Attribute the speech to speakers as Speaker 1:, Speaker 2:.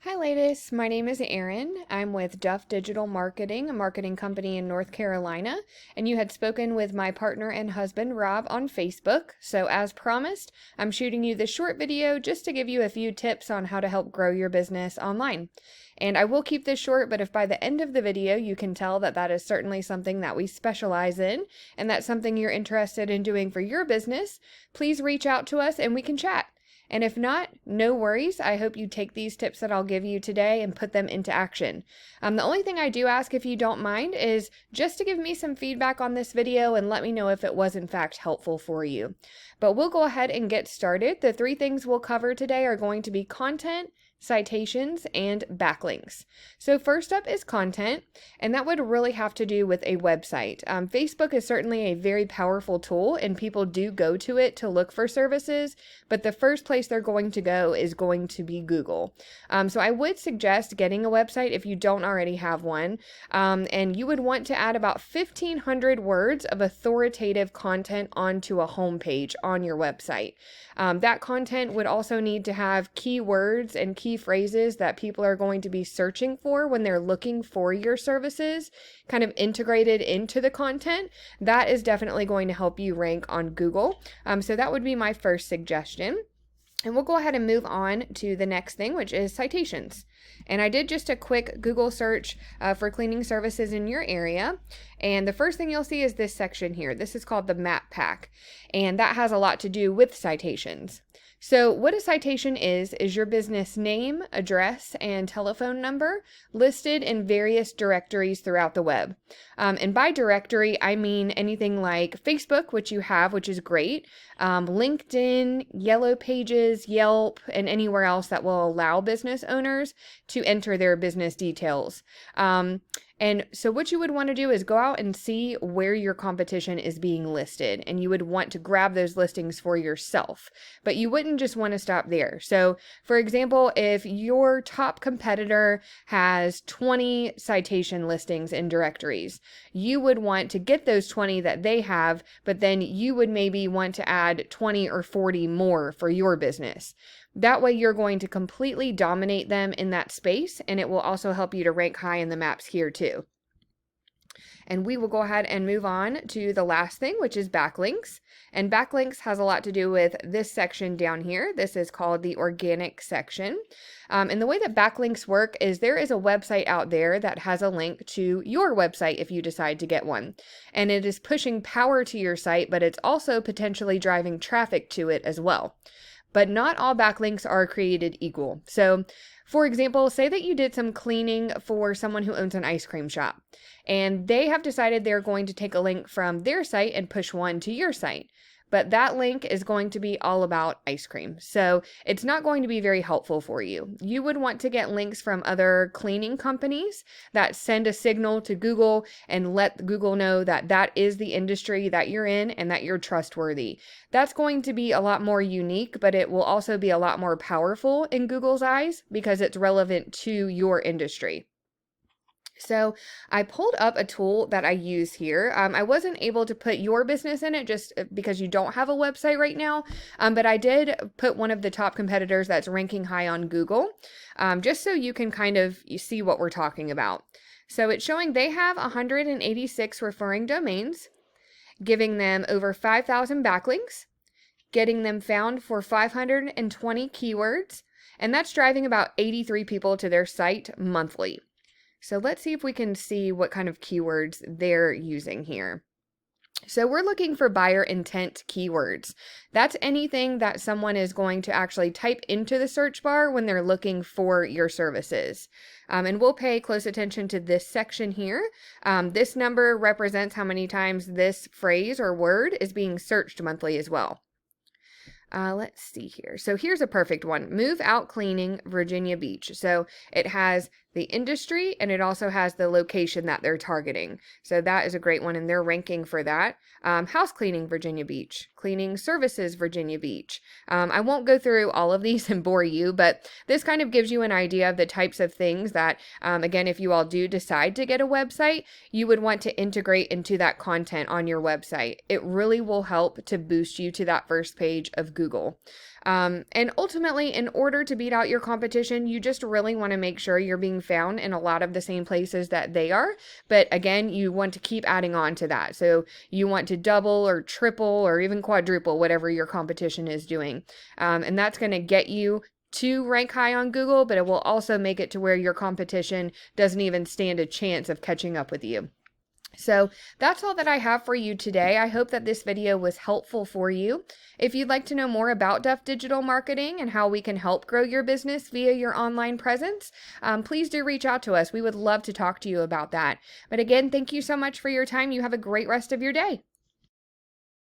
Speaker 1: Hi, ladies. My name is Erin. I'm with Duff Digital Marketing, a marketing company in North Carolina, and you had spoken with my partner and husband, Rob, on Facebook. So, as promised, I'm shooting you this short video just to give you a few tips on how to help grow your business online. And I will keep this short, but if by the end of the video you can tell that that is certainly something that we specialize in and that's something you're interested in doing for your business, please reach out to us and we can chat. And if not, no worries. I hope you take these tips that I'll give you today and put them into action. The only thing I do ask, if you don't mind, is just to give me some feedback on this video and let me know if it was in fact helpful for you. But we'll go ahead and get started. The three things we'll cover today are going to be content, citations, and backlinks. So first up is content, and that would really have to do with a website. Facebook is certainly a very powerful tool, and people do go to it to look for services, but the first place they're going to go is going to be Google. So I would suggest getting a website if you don't already have one, and you would want to add about 1,500 words of authoritative content onto a homepage on your website. That content would also need to have keywords and key phrases that people are going to be searching for when they're looking for your services, kind of integrated into the content. That is definitely going to help you rank on Google. So that would be my first suggestion. And we'll go ahead and move on to the next thing, which is citations. And I did just a quick Google search for cleaning services in your area. And the first thing you'll see is this section here. This is called the map pack. And that has a lot to do with citations. So what a citation is your business name, address, and telephone number listed in various directories throughout the web. And by directory, I mean anything like Facebook, which you have, which is great, LinkedIn, Yellow Pages, Yelp, and anywhere else that will allow business owners to enter their business details. And so what you would want to do is go out and see where your competition is being listed, and you would want to grab those listings for yourself, but you wouldn't just want to stop there. So for example, if your top competitor has 20 citation listings in directories, you would want to get those 20 that they have, but then you would maybe want to add 20 or 40 more for your business. That way you're going to completely dominate them in that space, and it will also help you to rank high in the maps here too. And we will go ahead and move on to the last thing, which is backlinks. And backlinks has a lot to do with this section down here. This is called the organic section. And the way that backlinks work is there is a website out there that has a link to your website if you decide to get one. And it is pushing power to your site, but it's also potentially driving traffic to it as well. But not all backlinks are created equal. So for example, say that you did some cleaning for someone who owns an ice cream shop, and they have decided they're going to take a link from their site and push one to your site. But that link is going to be all about ice cream. So it's not going to be very helpful for you. You would want to get links from other cleaning companies that send a signal to Google and let Google know that that is the industry that you're in and that you're trustworthy. That's going to be a lot more unique, but it will also be a lot more powerful in Google's eyes because it's relevant to your industry. So I pulled up a tool that I use here. I wasn't able to put your business in it just because you don't have a website right now, but I did put one of the top competitors that's ranking high on Google, just so you can kind of see what we're talking about. So it's showing they have 186 referring domains, giving them over 5,000 backlinks, getting them found for 520 keywords, and that's driving about 83 people to their site monthly. So let's see if we can see what kind of keywords they're using here. So we're looking for buyer intent keywords. That's anything that someone is going to actually type into the search bar when they're looking for your services. And we'll pay close attention to this section here. This number represents how many times this phrase or word is being searched monthly as well. Let's see here. So here's a perfect one. Move Out Cleaning, Virginia Beach. So it has the industry and it also has the location that they're targeting. So that is a great one and they're ranking for that. House cleaning, Virginia Beach. Cleaning services, Virginia Beach. I won't go through all of these and bore you, but this kind of gives you an idea of the types of things that, again, if you all do decide to get a website, you would want to integrate into that content on your website. It really will help to boost you to that first page of Google. And ultimately, in order to beat out your competition, you just really want to make sure you're being found in a lot of the same places that they are. But again, you want to keep adding on to that. So you want to double or triple or even quadruple whatever your competition is doing. And that's going to get you to rank high on Google, but it will also make it to where your competition doesn't even stand a chance of catching up with you. So that's all that I have for you today. I hope that this video was helpful for you. If you'd like to know more about Duff Digital Marketing and how we can help grow your business via your online presence, please do reach out to us. We would love to talk to you about that. But again, thank you so much for your time. You have a great rest of your day.